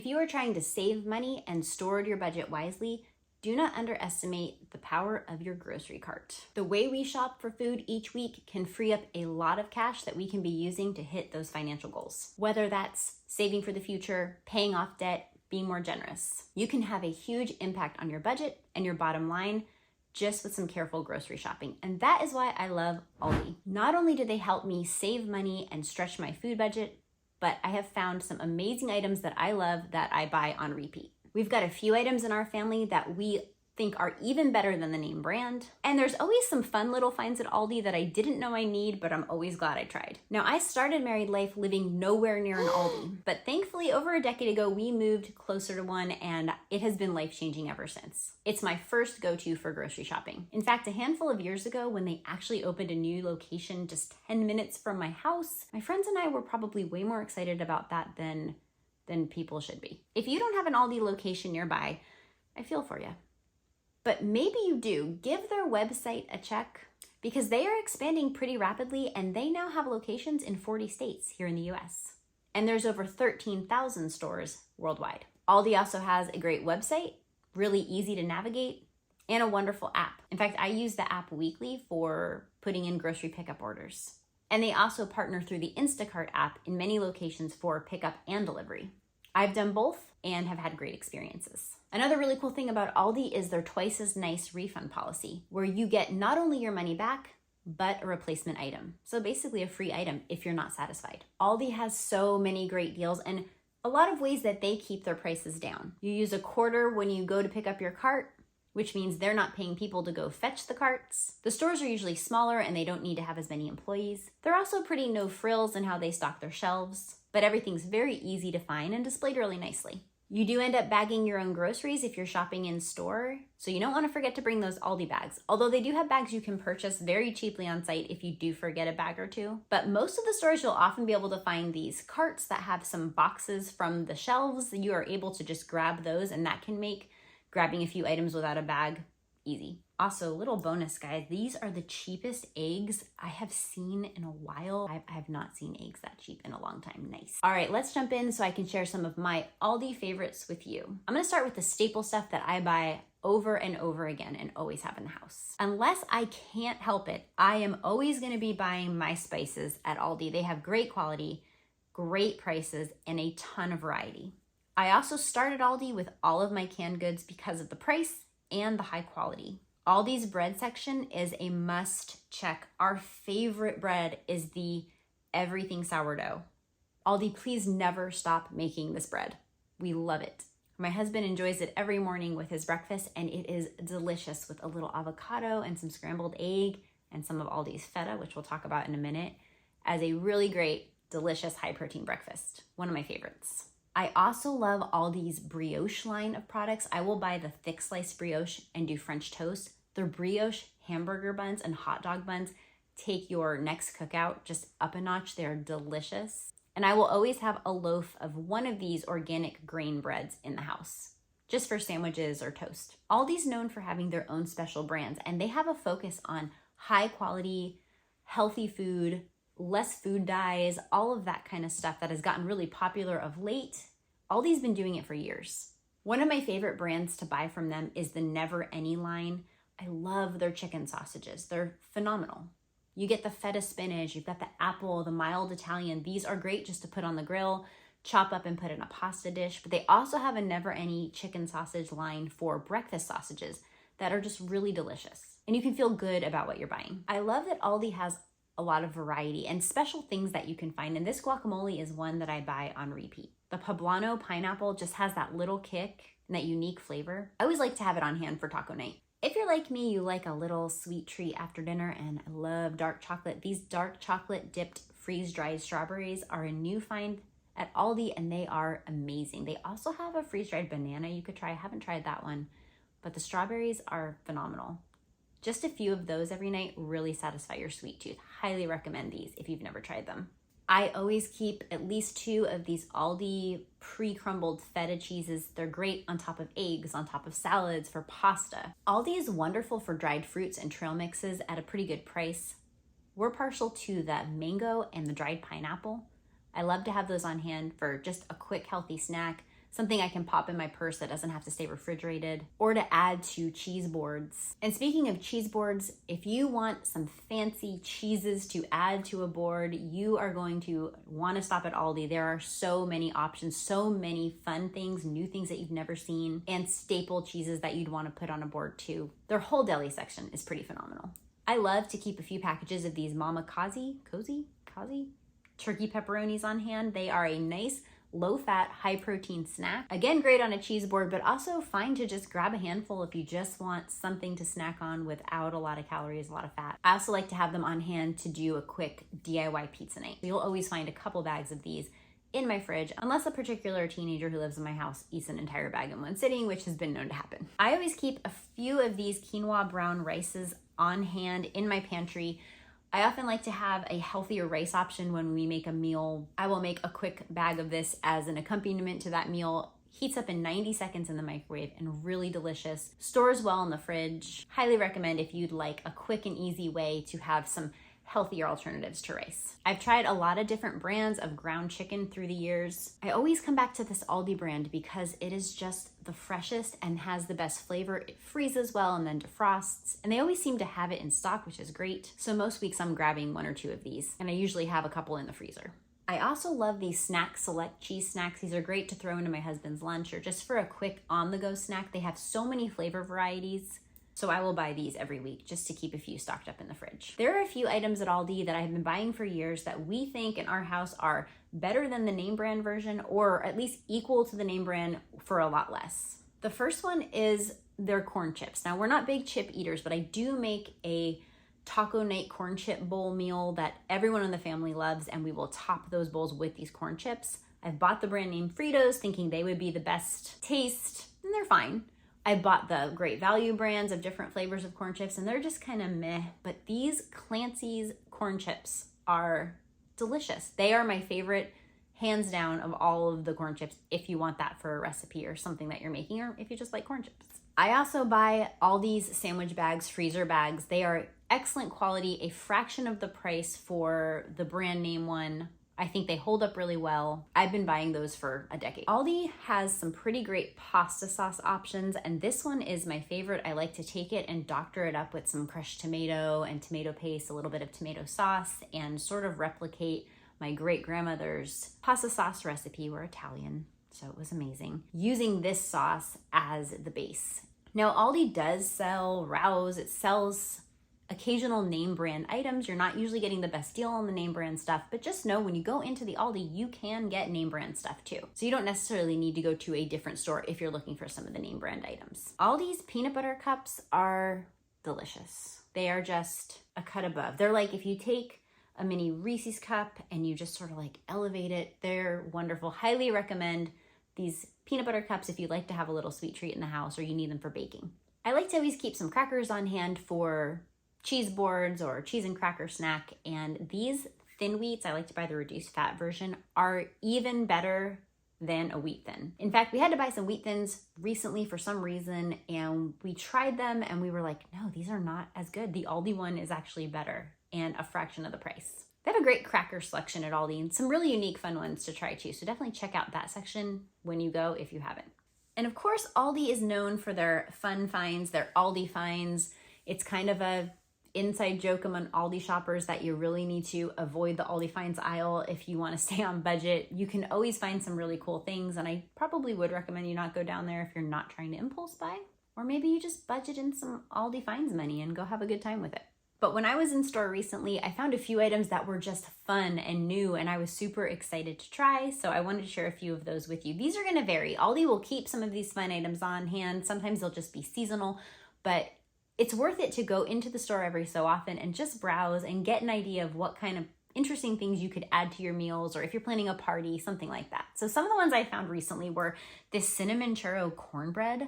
If you are trying to save money and steward your budget wisely, do not underestimate the power of your grocery cart. The way we shop for food each week can free up a lot of cash that we can be using to hit those financial goals. Whether that's saving for the future, paying off debt, being more generous. You can have a huge impact on your budget and your bottom line just with some careful grocery shopping. And that is why I love ALDI. Not only do they help me save money and stretch my food budget, but I have found some amazing items that I love that I buy on repeat. We've got a few items in our family that we think are even better than the name brand. And there's always some fun little finds at ALDI that I didn't know I need, but I'm always glad I tried. Now, I started married life living nowhere near an ALDI, but thankfully over a decade ago, we moved closer to one and it has been life-changing ever since. It's my first go-to for grocery shopping. In fact, a handful of years ago, when they actually opened a new location just 10 minutes from my house, my friends and I were probably way more excited about that than people should be. If you don't have an ALDI location nearby, I feel for you. But maybe you do. Give their website a check because they are expanding pretty rapidly and they now have locations in 40 states here in the US. And there's over 13,000 stores worldwide. ALDI also has a great website, really easy to navigate, and a wonderful app. In fact, I use the app weekly for putting in grocery pickup orders. And they also partner through the Instacart app in many locations for pickup and delivery. I've done both and have had great experiences. Another really cool thing about ALDI is their twice as nice refund policy, where you get not only your money back, but a replacement item. So basically a free item if you're not satisfied. ALDI has so many great deals and a lot of ways that they keep their prices down. You use a quarter when you go to pick up your cart, which means they're not paying people to go fetch the carts. The stores are usually smaller and they don't need to have as many employees. They're also pretty no frills in how they stock their shelves, but everything's very easy to find and displayed really nicely. You do end up bagging your own groceries if you're shopping in store, so you don't want to forget to bring those ALDI bags. Although they do have bags you can purchase very cheaply on site if you do forget a bag or two. But most of the stores you'll often be able to find these carts that have some boxes from the shelves. You are able to just grab those and that can make grabbing a few items without a bag easy. Also, little bonus guys, these are the cheapest eggs I have seen in a while. I have not seen eggs that cheap in a long time. Nice. All right, let's jump in so I can share some of my ALDI favorites with you. I'm gonna start with the staple stuff that I buy over and over again and always have in the house. Unless I can't help it, I am always gonna be buying my spices at ALDI. They have great quality, great prices, and a ton of variety. I also started ALDI with all of my canned goods because of the price and the high quality. ALDI's bread section is a must check. Our favorite bread is the everything sourdough. ALDI, please never stop making this bread. We love it. My husband enjoys it every morning with his breakfast and it is delicious with a little avocado and some scrambled egg and some of ALDI's feta, which we'll talk about in a minute, as a really great, delicious high protein breakfast. One of my favorites. I also love ALDI's brioche line of products. I will buy the thick slice brioche and do French toast. Their brioche hamburger buns and hot dog buns take your next cookout just up a notch. They're delicious. And I will always have a loaf of one of these organic grain breads in the house, just for sandwiches or toast. ALDI's known for having their own special brands, and they have a focus on high quality, healthy food, less food dyes, all of that kind of stuff that has gotten really popular of late. ALDI's been doing it for years. One of my favorite brands to buy from them is the Never Any line. I love their chicken sausages. They're phenomenal. You get the feta spinach, you've got the apple, the mild Italian. These are great just to put on the grill, chop up and put in a pasta dish, but they also have a Never Any chicken sausage line for breakfast sausages that are just really delicious. And you can feel good about what you're buying. I love that ALDI has a lot of variety and special things that you can find. And this guacamole is one that I buy on repeat. The poblano pineapple just has that little kick and that unique flavor. I always like to have it on hand for taco night. If you're like me, you like a little sweet treat after dinner, and I love dark chocolate. These dark chocolate dipped freeze-dried strawberries are a new find at ALDI and they are amazing. They also have a freeze-dried banana you could try. I haven't tried that one, but the strawberries are phenomenal. Just a few of those every night really satisfy your sweet tooth. Highly recommend these if you've never tried them. I always keep at least 2 of these ALDI pre-crumbled feta cheeses. They're great on top of eggs, on top of salads, for pasta. ALDI is wonderful for dried fruits and trail mixes at a pretty good price. We're partial to the mango and the dried pineapple. I love to have those on hand for just a quick healthy snack. something I can pop in my purse that doesn't have to stay refrigerated, or to add to cheese boards. And speaking of cheese boards, if you want some fancy cheeses to add to a board, you are going to want to stop at Aldi. There are so many options, so many fun things, new things that you've never seen, and staple cheeses that you'd want to put on a board too. Their whole deli section is pretty phenomenal. I love to keep a few packages of these Mama Kazi turkey pepperonis on hand. They are a nice low-fat, high-protein snack. Again, great on a cheese board, but also fine to just grab a handful if you just want something to snack on without a lot of calories, a lot of fat. I also like to have them on hand to do a quick DIY pizza night. You'll always find a couple bags of these in my fridge, unless a particular teenager who lives in my house eats an entire bag in one sitting, which has been known to happen. I always keep a few of these quinoa brown rices on hand in my pantry. I often like to have a healthier rice option when we make a meal. I will make a quick bag of this as an accompaniment to that meal. Heats up in 90 seconds in the microwave and really delicious. Stores well in the fridge. Highly recommend if you'd like a quick and easy way to have some healthier alternatives to rice. I've tried a lot of different brands of ground chicken through the years. I always come back to this Aldi brand because it is just the freshest and has the best flavor. It freezes well and then defrosts, and they always seem to have it in stock, which is great. So most weeks I'm grabbing 1 or 2 of these, and I usually have a couple in the freezer. I also love these Snack Select cheese snacks. These are great to throw into my husband's lunch or just for a quick on-the-go snack. They have so many flavor varieties. So I will buy these every week just to keep a few stocked up in the fridge. There are a few items at Aldi that I have been buying for years that we think in our house are better than the name brand version, or at least equal to the name brand for a lot less. The first one is their corn chips. Now, we're not big chip eaters, but I do make a taco night corn chip bowl meal that everyone in the family loves, and we will top those bowls with these corn chips. I've bought the brand name Fritos thinking they would be the best taste, and they're fine. I bought the Great Value brands of different flavors of corn chips, and they're just kind of meh, but these Clancy's corn chips are delicious. They are my favorite, hands down, of all of the corn chips if you want that for a recipe or something that you're making, or if you just like corn chips. I also buy Aldi's sandwich bags, freezer bags. They are excellent quality, a fraction of the price for the brand name one. I think they hold up really well. I've been buying those for a decade. Aldi has some pretty great pasta sauce options, and this one is my favorite. I like to take it and doctor it up with some crushed tomato and tomato paste, a little bit of tomato sauce, and sort of replicate my great-grandmother's pasta sauce recipe. We're Italian, so it was amazing, using this sauce as the base. Now, Aldi does sell Rouse. It sells occasional name brand items. You're not usually getting the best deal on the name brand stuff, but just know when you go into the Aldi, you can get name brand stuff too. So you don't necessarily need to go to a different store if you're looking for some of the name brand items. Aldi's peanut butter cups are delicious. They are just a cut above. They're like if you take a mini Reese's cup and you just sort of like elevate it. They're wonderful. Highly recommend these peanut butter cups if you'd like to have a little sweet treat in the house or you need them for baking. I like to always keep some crackers on hand for cheese boards or cheese and cracker snack, and these thin wheats, I like to buy the reduced fat version, are even better than a wheat thin. In fact, we had to buy some wheat thins recently for some reason, and we tried them and we were like, no, these are not as good. The Aldi one is actually better and a fraction of the price. They have a great cracker selection at Aldi and some really unique fun ones to try too, so definitely check out that section when you go if you haven't. And of course, Aldi is known for their fun finds, their Aldi finds. It's kind of a inside joke among Aldi shoppers that you really need to avoid the Aldi finds aisle if you want to stay on budget. You can always find some really cool things, and I probably would recommend you not go down there if you're not trying to impulse buy, or maybe you just budget in some Aldi finds money and go have a good time with it. But when I was in store recently, I found a few items that were just fun and new, and I was super excited to try, so I wanted to share a few of those with you. These are going to vary. Aldi will keep some of these fun items on hand. Sometimes they'll just be seasonal, but it's worth it to go into the store every so often and just browse and get an idea of what kind of interesting things you could add to your meals, or if you're planning a party, something like that. So some of the ones I found recently were this cinnamon churro cornbread.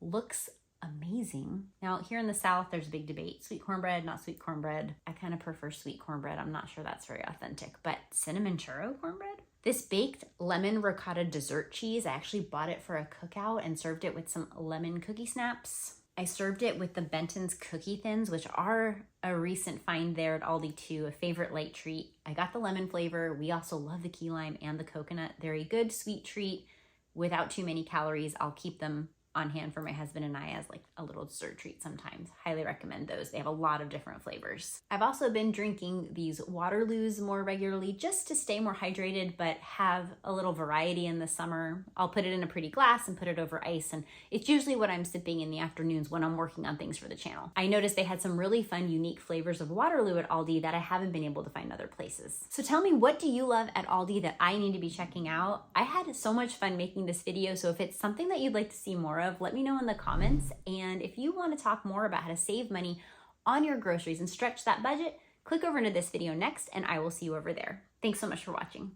Looks amazing. Now here in the South, there's a big debate. Sweet cornbread, not sweet cornbread. I kind of prefer sweet cornbread. I'm not sure that's very authentic, but cinnamon churro cornbread? This baked lemon ricotta dessert cheese, I actually bought it for a cookout and served it with some lemon cookie snaps. I served it with the Benton's Cookie Thins, which are a recent find there at Aldi too, a favorite light treat. I got the lemon flavor. We also love the key lime and the coconut. They're a good sweet treat without too many calories. I'll keep them on hand for my husband and I as like a little dessert treat sometimes. Highly recommend those. They have a lot of different flavors. I've also been drinking these Waterloos more regularly just to stay more hydrated, but have a little variety in the summer. I'll put it in a pretty glass and put it over ice, and it's usually what I'm sipping in the afternoons when I'm working on things for the channel. I noticed they had some really fun, unique flavors of Waterloo at Aldi that I haven't been able to find other places. So tell me, what do you love at Aldi that I need to be checking out? I had so much fun making this video, so if it's something that you'd like to see more of, let me know in the comments. And if you want to talk more about how to save money on your groceries and stretch that budget, click over into this video next and I will see you over there. Thanks so much for watching.